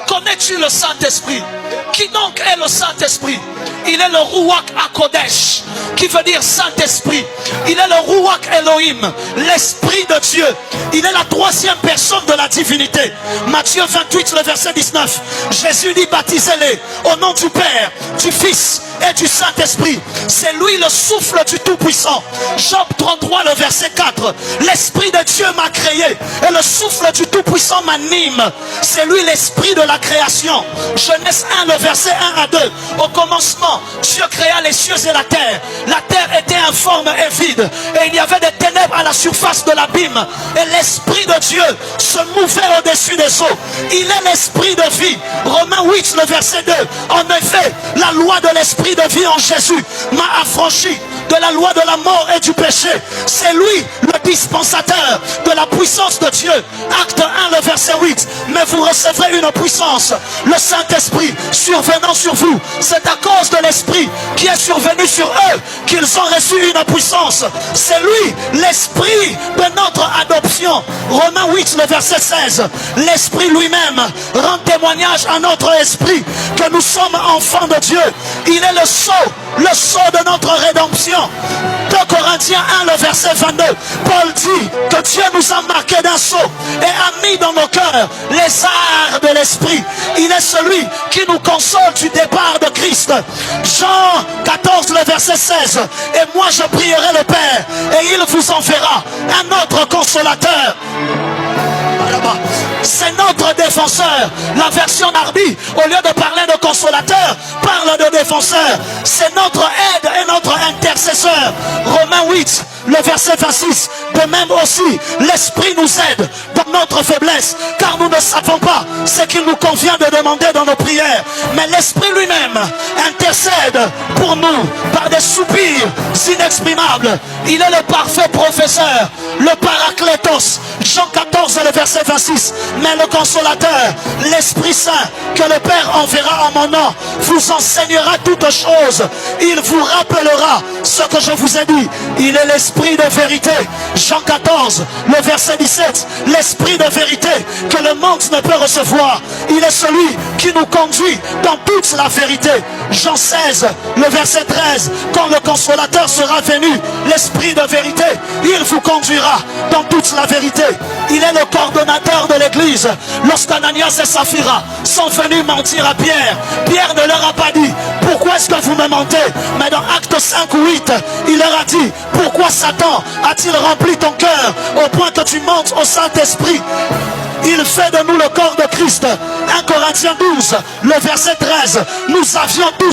Connais-tu le Saint-Esprit? Qui donc est le Saint-Esprit? Il est le Ruach HaKodesh, qui veut dire Saint-Esprit. Il est le Ruach Elohim, l'Esprit de Dieu. Il est la troisième personne de la divinité. Matthieu 28, le verset 19. Jésus dit, baptisez-les au nom du Père, du Fils et du Saint-Esprit. C'est lui le souffle du Tout-Puissant. Job 33, le verset 4. L'Esprit de Dieu m'a créé et le souffle du Tout-Puissant m'anime. C'est lui l'Esprit de la création. Genèse 1, le verset 1 à 2. Au commencement, Dieu créa les cieux et la terre. La terre était informe et vide, et il y avait des ténèbres à la surface de l'abîme, et l'Esprit de Dieu se mouvait au-dessus des eaux. Il est l'Esprit de vie. Romains 8, le verset 2. En effet, la loi de l'Esprit de vie en Jésus m'a affranchi de la loi de la mort et du péché. C'est lui le dispensateur de la puissance de Dieu. Acte 1, le verset 8. Mais vous recevrez une puissance, le Saint-Esprit survenant sur vous. C'est à cause de l'Esprit qui est survenu sur eux qu'ils ont reçu une puissance. C'est lui l'Esprit de notre adoption. Romains 8, le verset 16. L'Esprit lui-même rend témoignage à notre esprit que nous sommes enfants de Dieu. Il est le sceau de notre rédemption. 2 Corinthiens 1, le verset 22. Paul dit que Dieu nous a marqués d'un sceau et a mis dans nos cœurs les arts de l'Esprit. Il est celui qui nous console du départ de Christ. Jean 14, le verset 16. Et moi je prierai le Père et il vous enverra un autre consolateur. C'est notre défenseur. La version Narbi, au lieu de parler de consolateur, parle de défenseur. C'est notre aide et notre intercesseur. Romains 8, le verset 26. De même aussi, l'Esprit nous aide dans notre faiblesse, car nous ne savons pas ce qu'il nous convient de demander dans nos prières. Mais l'Esprit lui-même intercède pour nous par des soupirs inexprimables. Il est le parfait professeur, le Paraclétos. Jean 14, le verset 26. Mais le consolateur, l'Esprit Saint, que le Père enverra en mon nom, vous enseignera toutes choses. Il vous rappellera ce que je vous ai dit. Il est l'Esprit de vérité. Jean 14, le verset 17. L'Esprit de vérité que le monde ne peut recevoir. Il est celui qui nous conduit dans toute la vérité. Jean 16, le verset 13. Quand le consolateur sera venu, l'Esprit de vérité, il vous conduira dans toute la vérité. Il est le coordonnateur de l'église. Lorsqu'Ananias et Saphira sont venus mentir à Pierre, Pierre ne leur a pas dit pourquoi est-ce que vous me mentez, mais dans Acte 5 ou 8 il leur a dit pourquoi Satan a-t-il rempli ton cœur au point que tu mentes au Saint-Esprit. Il fait de nous le corps de Christ. 1 Corinthiens 12, le verset 13. Nous avions tous